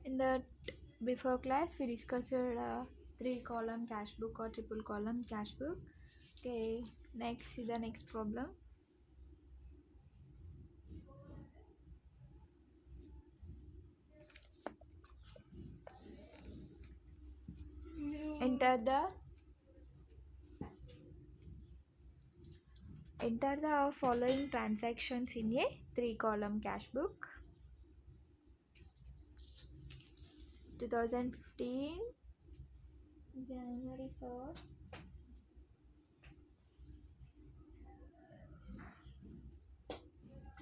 In the before class, we discussed three column cash book or triple column cash book. Okay, next is the next problem. Enter the following transactions in a three column cash book. 2015 January 4th,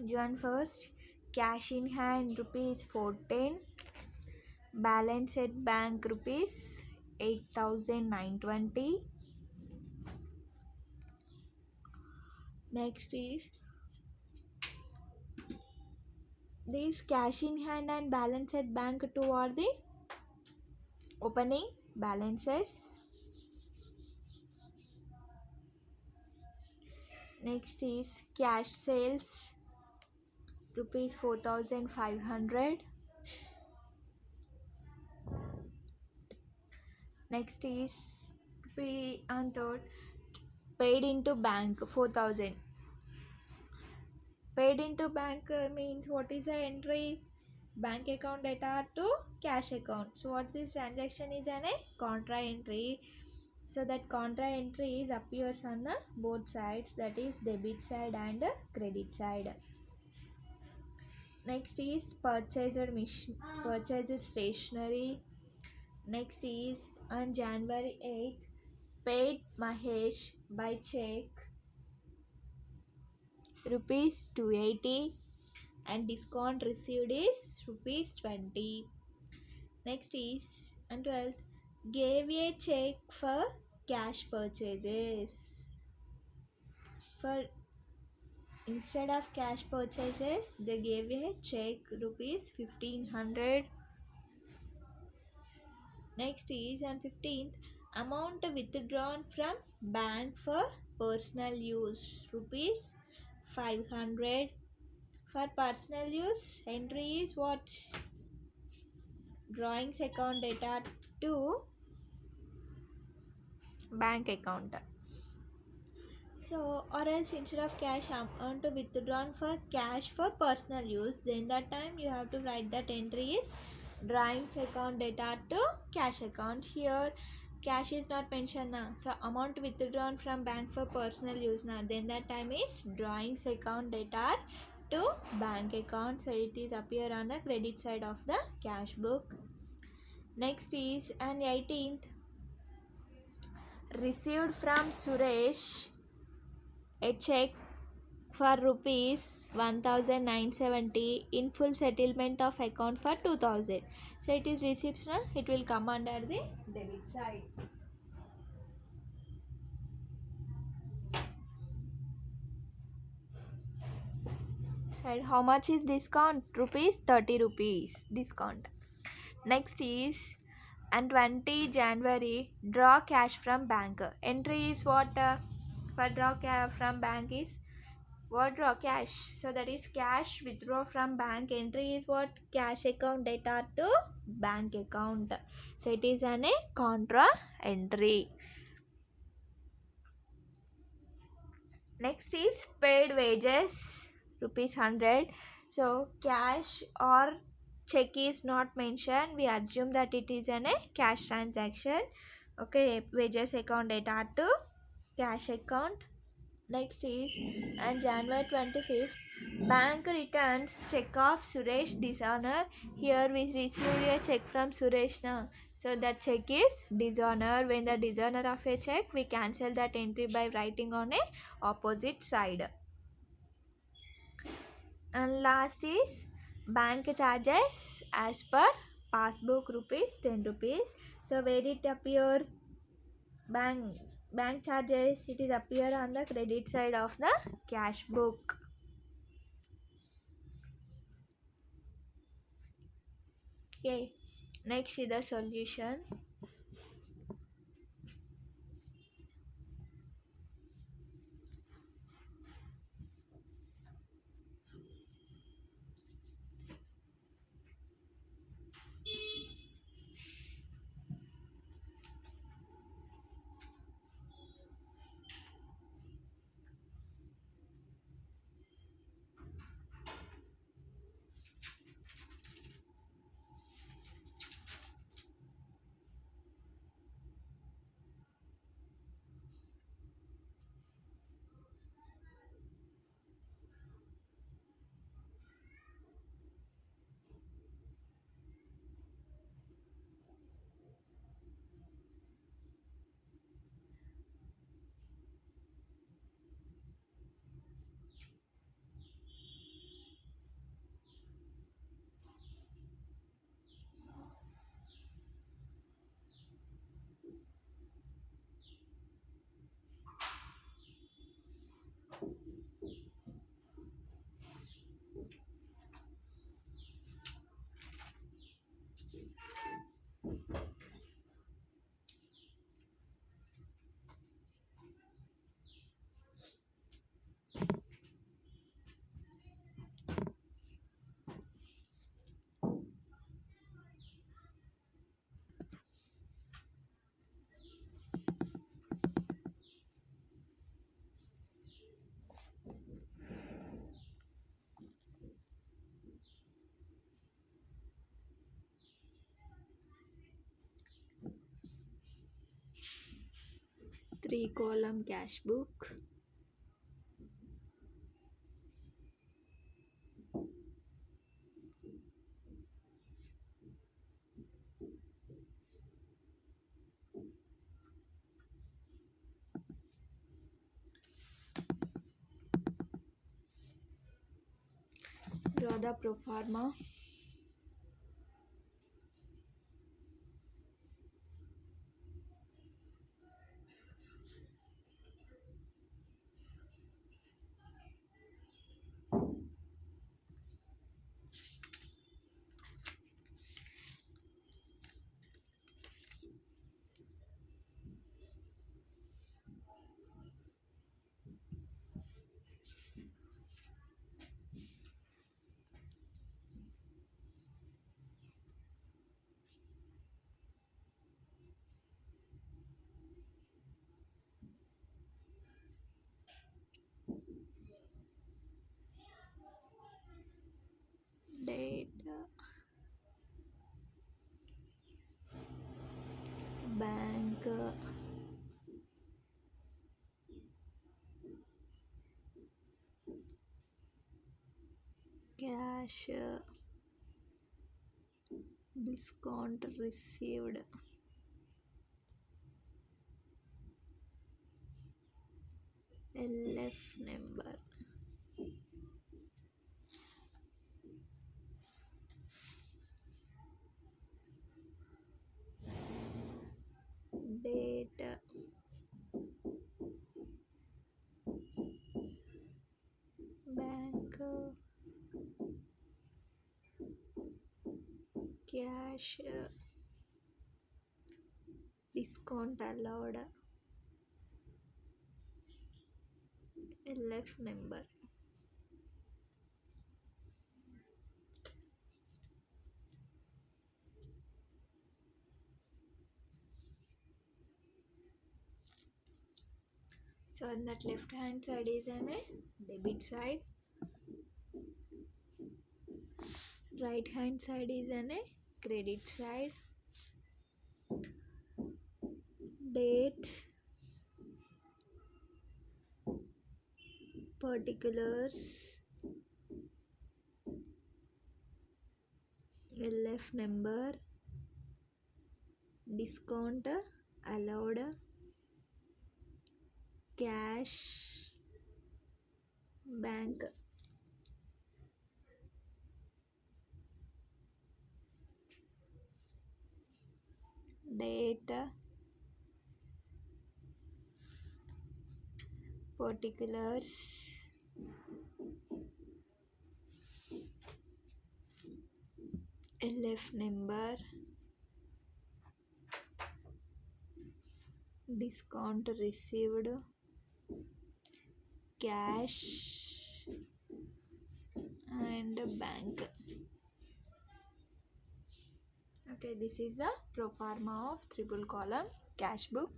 June 1st, cash in hand rupees 14, balance at bank rupees 8,920. Next is these cash in hand and balance at bank two are the opening balances. Next is cash sales rupees 4,500. Next is pay and third paid into bank 4,000. Paid into bank means what is the entry? Bank account data to cash account. So what's this transaction is a contra entry. So that contra entry is appears on both sides, that is debit side and credit side. Next is purchased stationery. Next is on January 8th paid Mahesh by check rupees 280 and discount received is rupees 20. Next is on 12th gave a check for cash purchases. For instead of cash purchases they gave a check rupees 1500. Next is on 15th amount withdrawn from bank for personal use rupees 500. For personal use entry is what? Drawings account data to bank account. So or else instead of cash amount withdrawn for cash for personal use, then that time you have to write that entry is drawings account data to cash account. Here cash is not mentioned now, so amount withdrawn from bank for personal use now, then that time is drawings account data to bank account. So it is appear on the credit side of the cash book. Next is on 18th received from Suresh a check for rupees 1,970 in full settlement of account for 2,000. So it is receipts now, it will come under the debit side. How much is discount? Rupees 30 rupees discount. Next is and 20 January draw cash from bank. Entry is what? For draw from bank is what? Draw cash. So that is cash withdraw from bank. Entry is what? Cash account data to bank account. So it is a contra entry. Next is paid wages rupees 100. So cash or check is not mentioned, we assume that it is a cash transaction. Okay, wages account data to cash account. Next is on January 25th bank returns check of Suresh dishonor. Here we receive a check from Suresh now, so that check is dishonor. When the dishonor of a check, we cancel that entry by writing on a opposite side. And last is bank charges as per passbook rupees 10 rupees. So where it appear? Bank charges, it is appear on the credit side of the cash book. Okay, next is the solution. 3 column cash book. Draw the pro forma. Date, bank, cash, discount received, LF number, date, bank, cash, discount allowed, LF number. So on that left hand side is an debit side, right hand side is an credit side. Date, particulars, LF number, discount allowed, cash, bank. Date, particulars, LF number, discount received, cash, and bank. Okay, this is the pro forma of triple column cash book.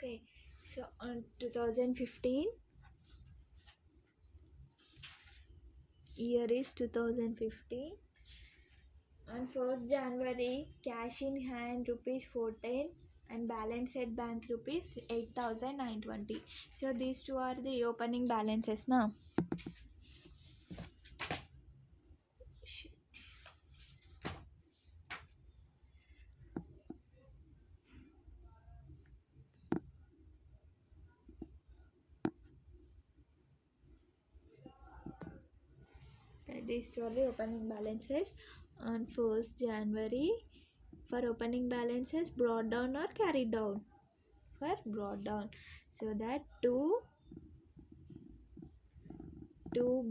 Okay, so on 2015, year is 2015. On 1st January, cash in hand rupees 14 and balance at bank rupees 8,920. So these two are the opening balances now. Okay, these two are the opening balances on 1st January. For opening balances, brought down or carried down? For brought down. So that two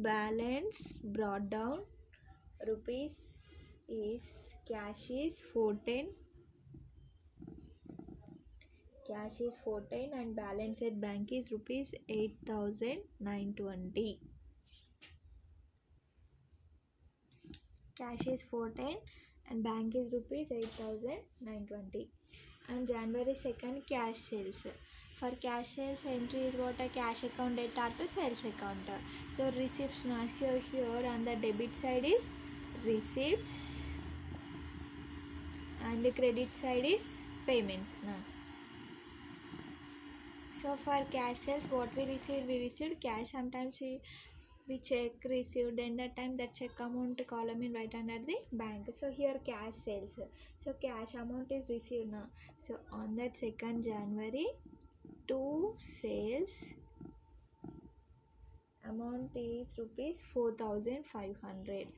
balance brought down rupees is cash is 410. Cash is 410 and balance at bank is rupees 8,920. Cash is 410 and bank is rupees 8,920. And January 2nd, cash sales. For cash sales, entry is what? A cash account data to sales account. So receipts now. So here on the debit side is receipts and the credit side is payments now. So for cash sales, what we received cash. Sometimes we check received, then that time that check amount column in right under the bank. So here cash sales, so cash amount is received now. So on that 2nd January, two sales amount is rupees 4,500.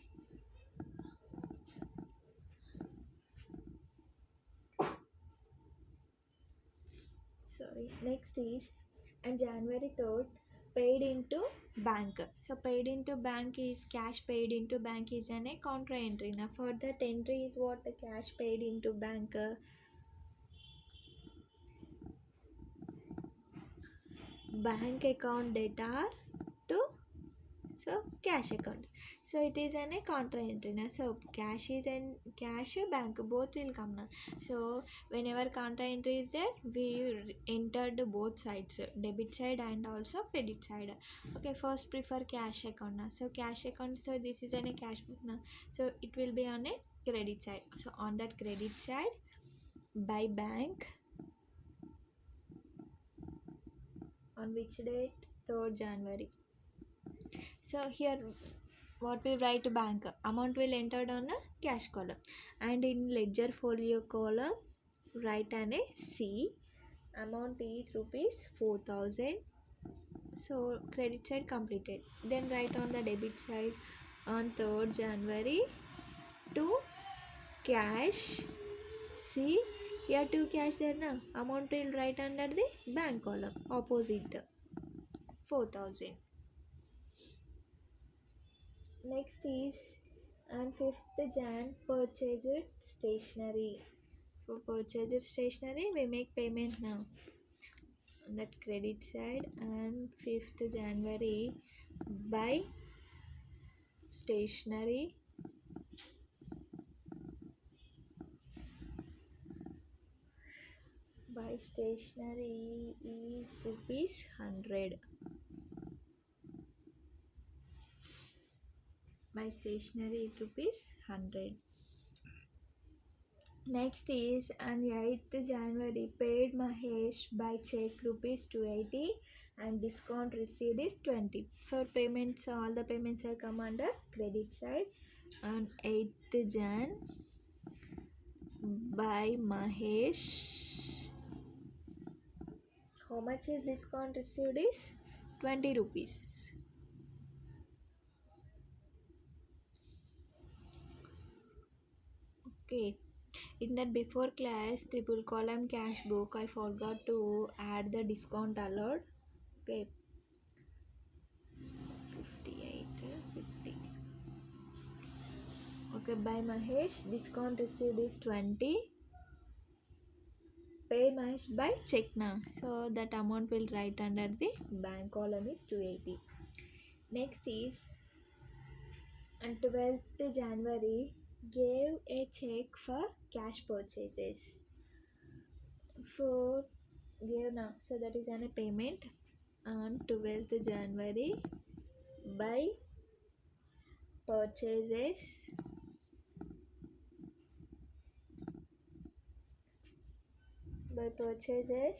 Sorry, next is and January 3rd, paid into bank. So paid into bank is cash paid into bank is an a contra entry. Now for that entry is what? The cash paid into bank, bank account data to so cash account. So it is an a contra entry now. So cash is and cash bank both will come now. So whenever contra entry is there, we entered both sides, debit side and also credit side. Okay, first prefer cash account now. So cash account, so this is an a cash book now. So it will be on a credit side. So on that credit side, by bank on which date? 3rd January. So here what we write bank amount will entered on a cash column, and in ledger folio column write an a C, amount is rupees 4,000. So credit side completed, then write on the debit side on 3rd January to cash C. Here two cash there now, amount will write under the bank column opposite 4,000. Next is and 5th Jan, purchased stationery. For purchased stationery, we make payment now on that credit side, and 5th January buy stationery. Buy stationery is rupees 100. Buy stationery is rupees 100. Next is on 8th January, paid Mahesh by check rupees 280 and discount received is 20. For payments, all the payments are come under credit side. On 8th Jan, by Mahesh, how much is discount received is 20 rupees. Okay. In that before class triple column cash book, I forgot to add the discount allowed. Okay, 58 50. Okay, by Mahesh discount received is 20. Paid Mahesh by check now, so that amount will write under the bank column is 280. Next is on 12th January, gave a check for cash purchases. For give now, so that is an a payment on 12th January by purchases by purchases,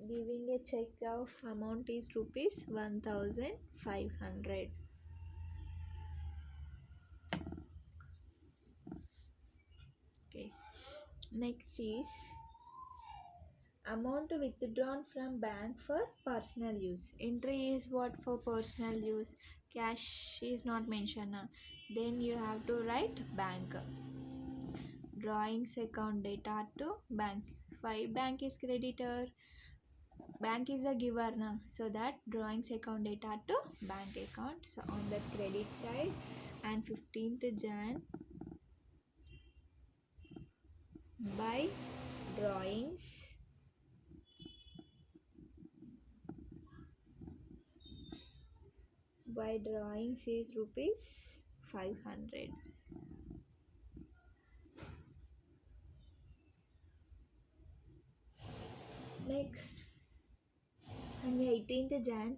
giving a check of amount is rupees 1500. Okay, next is amount withdrawn from bank for personal use. Entry is what for personal use, cash is not mentioned now. Then you have to write bank. Drawings account data to bank. 5 bank is creditor, bank is a giver now, so that drawings account data to bank account. So on the credit side, and 15th Jan by drawings is rupees 500. Next, on the 18th Jan,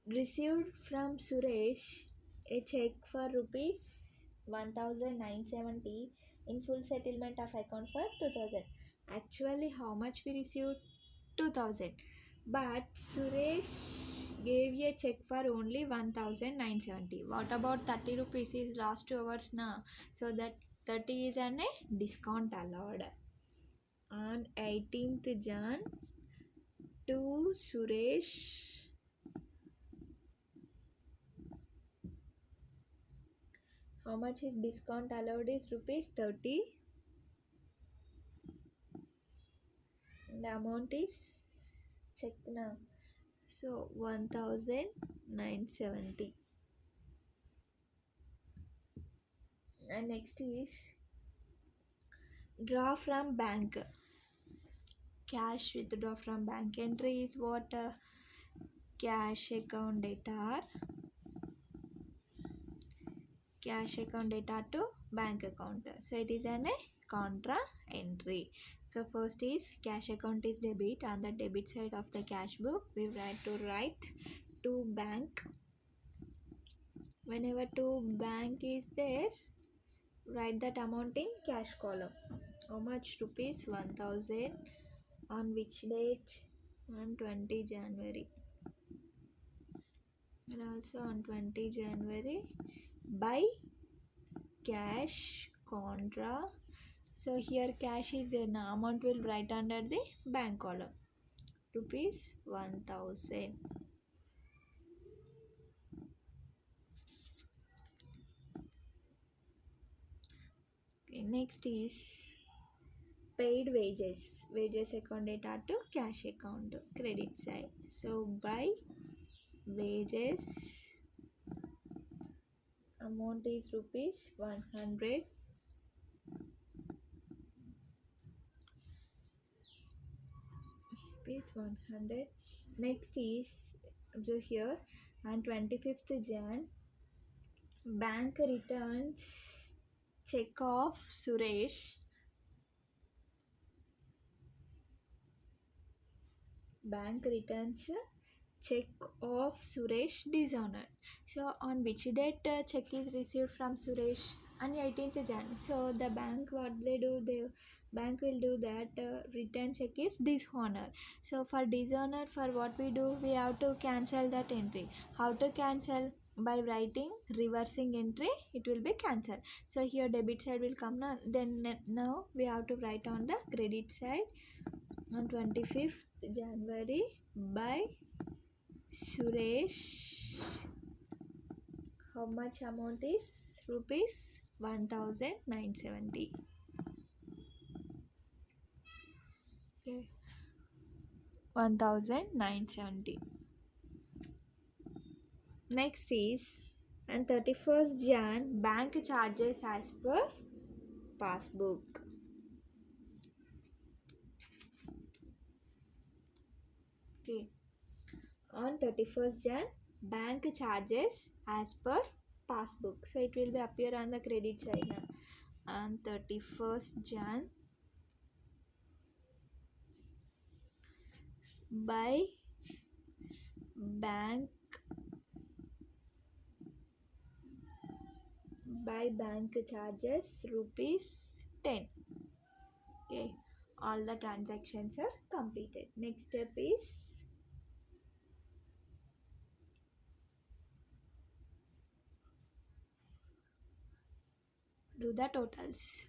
received from Suresh a check for rupees 1970 in full settlement of account for 2000. Actually, how much we received? 2000. But Suresh gave a check for only 1970. What about 30 rupees is last 2 hours now? So that 30 is an a discount allowed. On 18th Jan to Suresh, how much is discount allowed is rupees 30. The amount is check now. So 1970. And next is draw from bank. Cash withdraw from bank. Entry is what? Cash account data, cash account data to bank account. So it is an a contra entry. So first is cash account is debit. On the debit side of the cash book, we write to bank. Whenever to bank is there, write that amount in cash column. How much? Rupees 1000. On which date? On 20 January. And also on 20 January by cash contra. So here cash is there now. Amount will write under the bank column. Rupees 1000. Okay, next is paid wages. Wages account data to cash account credit side. So by wages amount is rupees 100. Rupees 100. Next is observe here on 25th Jan bank returns check of Suresh. Bank returns check of Suresh dishonored. So on which date check is received from Suresh? On 18th Jan. So the bank what they do, the bank will do that return check is dishonor. So for dishonor, for what we do, we have to cancel that entry. How to cancel? By writing reversing entry, it will be cancelled. So here debit side will come now. Then now we have to write on the credit side on 25th January by Suresh. How much amount is? Rupees 1970. Okay. 1970. Next is and 31st Jan bank charges as per passbook. Okay. On 31st Jan bank charges as per passbook. So it will be appear on the credit side now. On 31st Jan by bank charges rupees 10. Okay, all the transactions are completed. Next step is do the totals.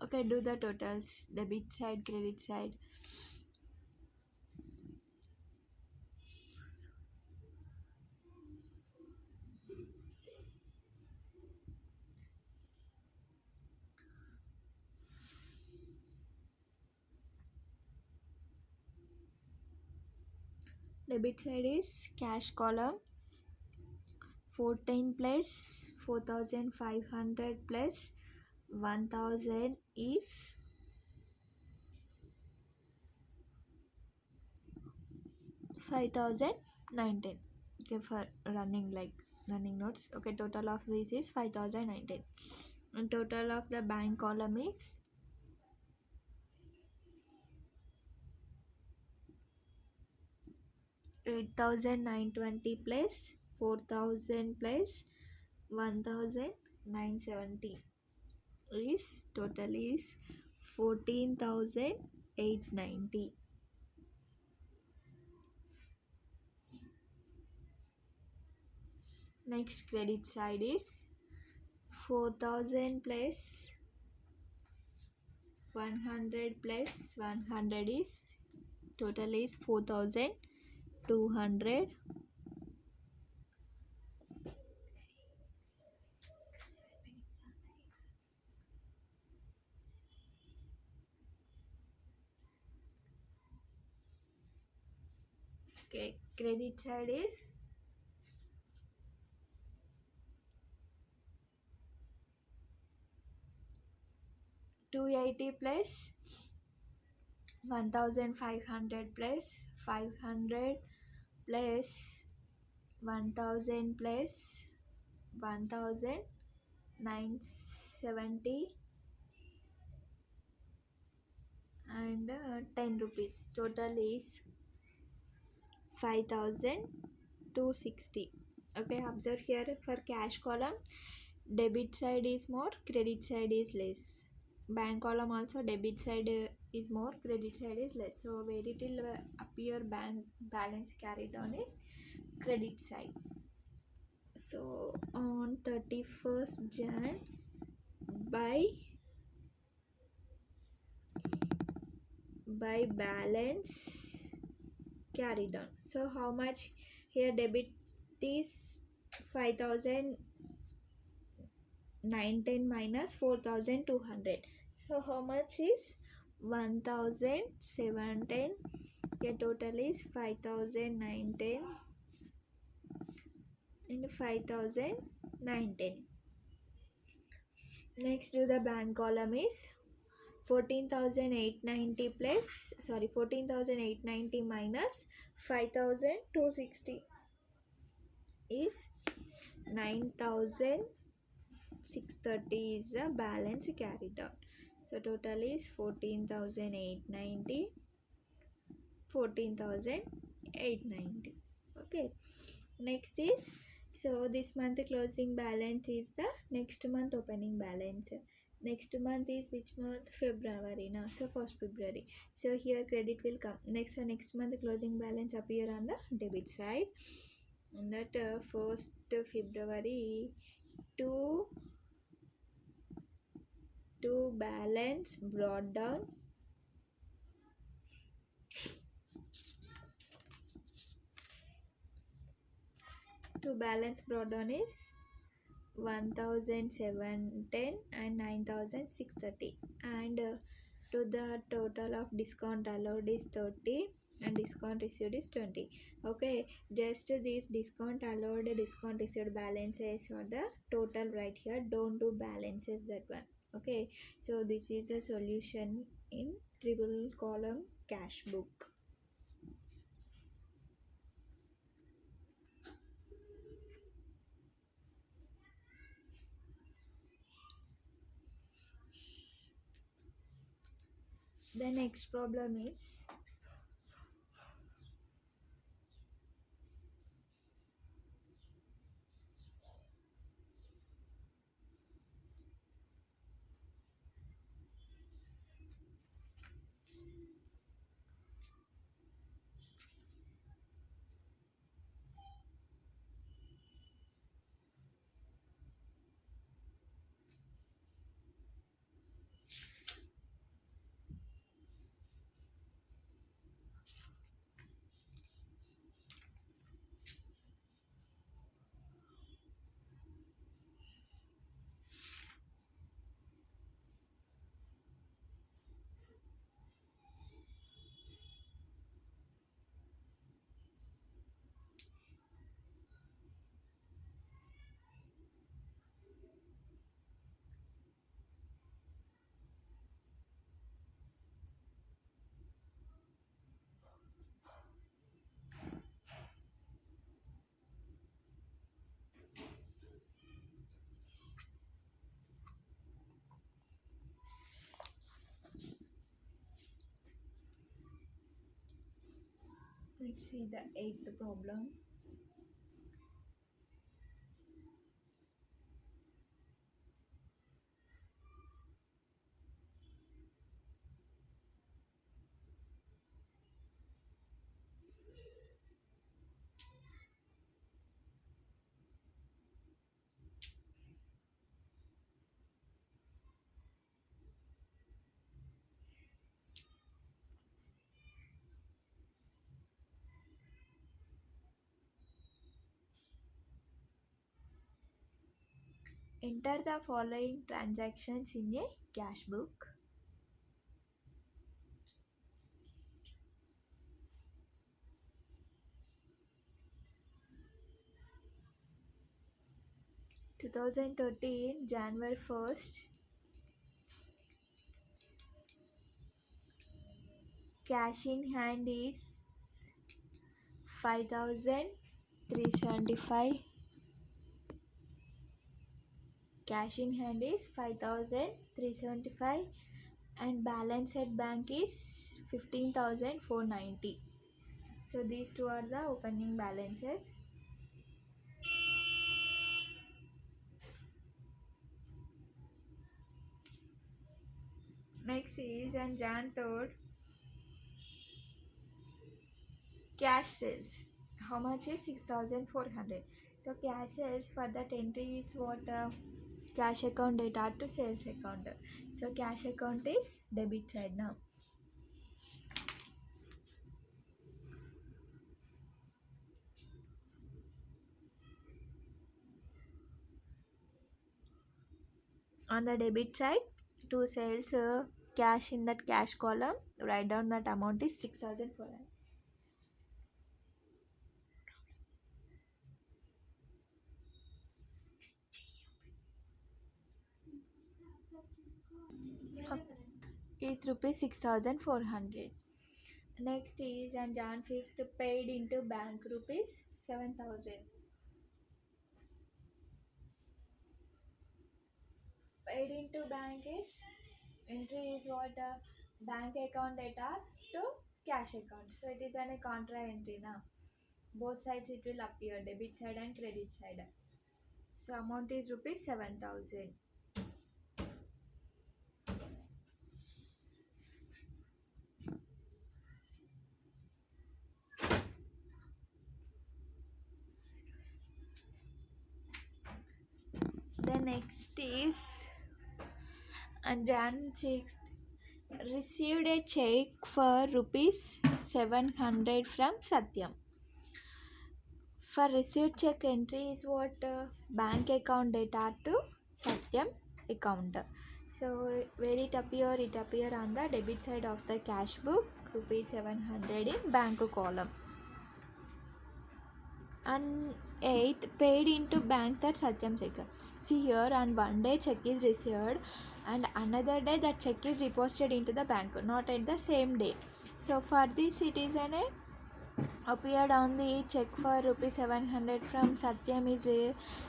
Okay, do the totals. Debit side, credit side. Debit side is cash column 14 plus 4500 plus 1000 is 5019. Okay, for running notes. Okay, total of this is 5019. And total of the bank column is 8920 plus 4000 plus 1970 is total is 14,890. Next credit side is 4000 plus 100 plus 100 is total is 4200. Okay, credit side is 280 plus 1500 plus 500 plus 1000 plus 1970 and 10 rupees. Total is 5260. Okay, observe here for cash column debit side is more, credit side is less. Bank column also debit side is more, credit side is less. So where it will appear bank balance carried on is credit side. So on 31st Jan by balance carried on. So how much here debit is 5910 minus 4200. So how much is 1710? Your total is 5910 and 5910. Next to the bank column is 14,890 plus 14,890 minus 5,260 is 9,630 is the balance carried out. So total is 14,890, 14,890. Okay, next is, so this month closing balance is the next month opening balance. Next month is which month? February now. So first February. So here credit will come. Next month closing balance appear on the debit side. And that first February to balance brought down is 1710 and 9630, and to the total of discount allowed is 30 and discount received is 20. Okay, just this discount allowed, discount received balances for the total right here, don't do balances that one. Okay, so this is a solution in triple column cash book. The next problem is let's see the eighth problem. Enter the following transactions in a cash book. (2013) January 1st, cash in hand is 5,375. Cash in hand is 5,375 and balance at bank is 15,490. So these two are the opening balances. Next is on Jan 3rd, cash sales. How much is 6,400? So cash sales for that entry is what? Cash account data to sales account. So cash account is debit side now. On the debit side, to sales cash in that cash column, write down that amount is 6,400. Is rupees 6,400. Next is on Jan 5th, paid into bank rupees 7,000. Paid into bank is entry is what? Bank account data to cash account. So it is a contra entry now. Both sides it will appear, debit side and credit side. So amount is rupees 7,000. The next is on Jan 6th, received a check for rupees 700 from Satyam. For received check entry is what? Bank account data to Satyam account. So where it appear on the debit side of the cash book, rupees 700 in bank column. And 8th, paid into bank that Satyam check. See here, on one day check is received and another day that check is deposited into the bank, not at the same day. So for this it is an appeared on the check for rupees 700 from Satyam is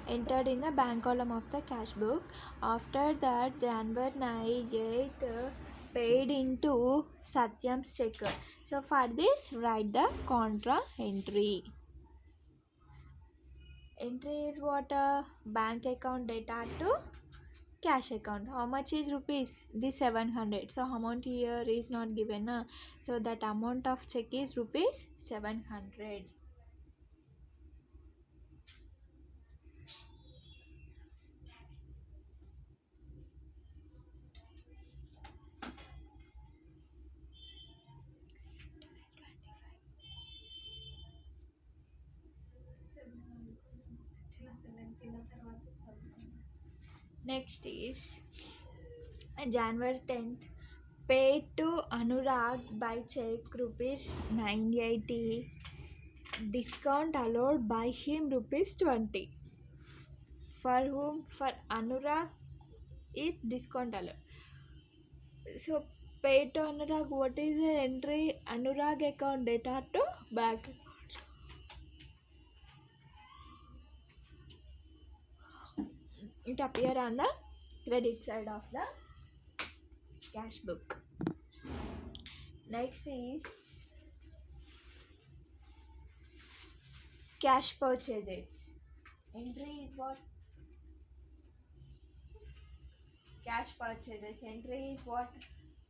entered in the bank column of the cash book. After that, the January 8th paid into Satyam's check. So for this, write the contra entry. Entry is what? Bank account data to cash account. How much is rupees? This 700. So amount here is not given. So that amount of check is rupees 700. Next is January 10th. Paid to Anurag by check rupees 980. Discount allowed by him rupees 20. For whom? For Anurag is discount allowed. So paid to Anurag, what is the entry? Anurag account data to bank. It appear on the credit side of the cash book. Next is cash purchases. Entry is what? Cash purchases. Entry is what?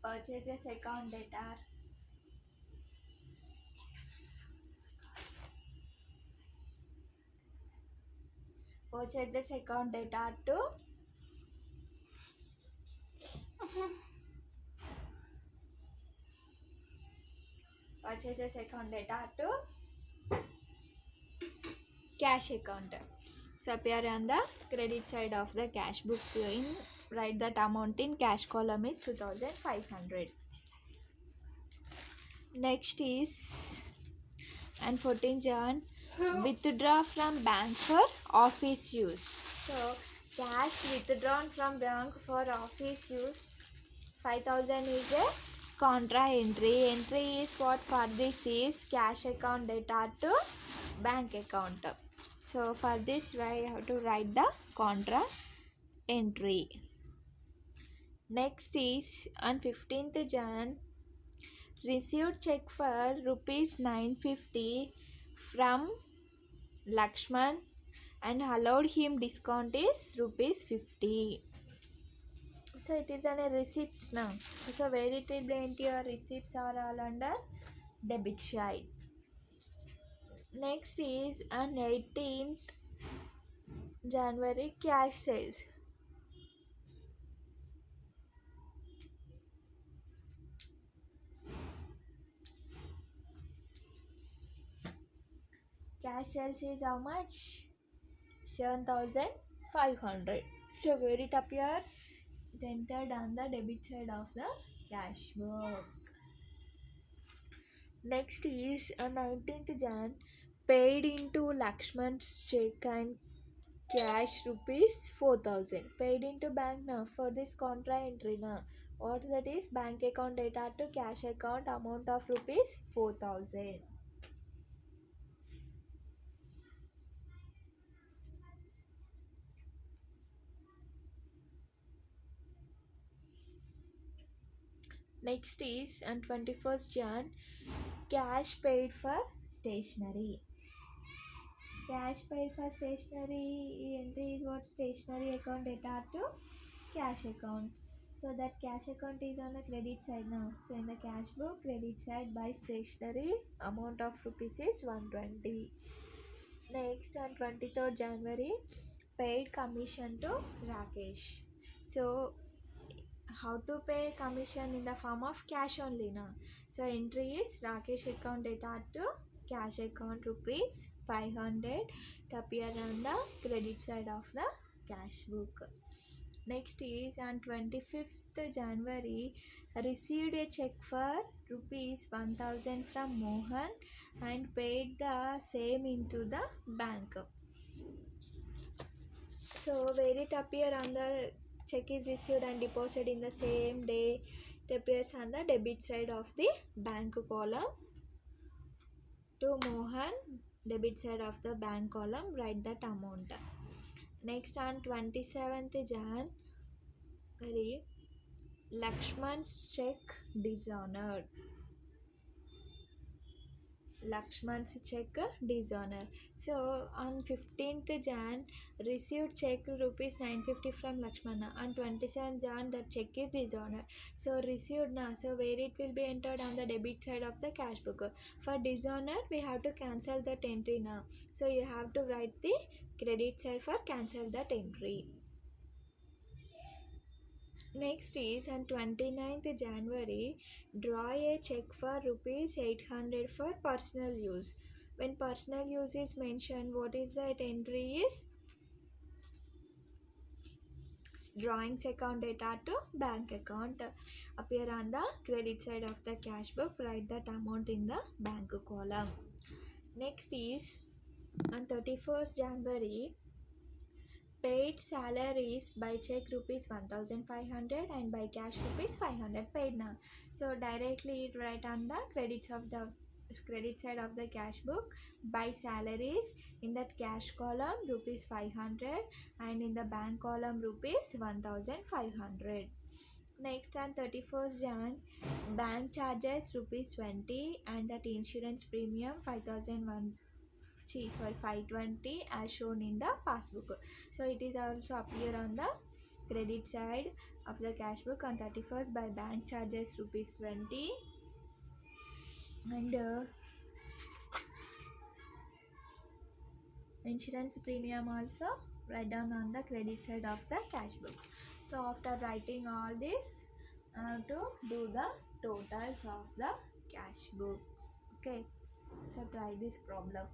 Purchases account data. Purchases account data to purchases account data to cash account. So appear on the credit side of the cash book. In write that amount in cash column is 2500. Next is and 14 Jan withdraw from bank for office use. So cash withdrawn from bank for office use 5000 is a contra entry. Entry is what? For this is cash account data to bank account. So for this I have to write the contra entry. Next is on 15th Jan received check for rupees 950 from Lakshman and allowed him discount is rupees 50. So it is a receipts now. So where it will be into your receipts are all under debit side. Next is on 18th January cash sales. Cash sales is how much? 7500. So where it appear? It entered on the debit side of the cash book. Next is on 19th Jan paid into Lakshman's check and cash rupees 4000. Paid into bank now for this contra entry now. What that is? Bank account data to cash account amount of rupees 4000. Next is on 21st Jan cash paid for stationery. Cash paid for stationery entry is what? Stationery account data to cash account. So that cash account is on the credit side now. So in the cash book, credit side by stationery amount of rupees is 120. Next on 23rd January paid commission to Rakesh. So how to pay commission in the form of cash only now. So entry is Rakesh account data to cash account rupees 500 to appear on the credit side of the cash book. Next is on 25th January received a check for rupees 1000 from Mohan and paid the same into the bank. So where it appear on the check is received and deposited in the same day, it appears on the debit side of the bank column. To Mohan, debit side of the bank column, write that amount. Next, on 27th January, Lakshman's check dishonored. Lakshman's check dishonored. So on 15th Jan, received check rupees 950 from Lakshmana. On 27th Jan, the check is dishonored. So received now. So where it will be entered on the debit side of the cash book. For dishonored, we have to cancel that entry now. So you have to write the credit side for cancel that entry. Next is on 29th January, draw a check for rupees 800 for personal use. When personal use is mentioned, what is that entry is? Drawings account data to bank account. Appear on the credit side of the cash book, write that amount in the bank column. Next is on 31st January, paid salaries by check rupees 1500 and by cash rupees 500 paid now. So directly write on the credits of the credit side of the cash book, by salaries in that cash column rupees 500 and in the bank column rupees 1500. Next on 31st Jan, bank charges rupees 20 and that insurance premium 5001 sorry 520 as shown in the passbook. So it is also appear on the credit side of the cash book on 31st by bank charges rupees 20 and insurance premium also write down on the credit side of the cash book. So after writing all this, to do the totals of the cash book. Okay, so try this problem.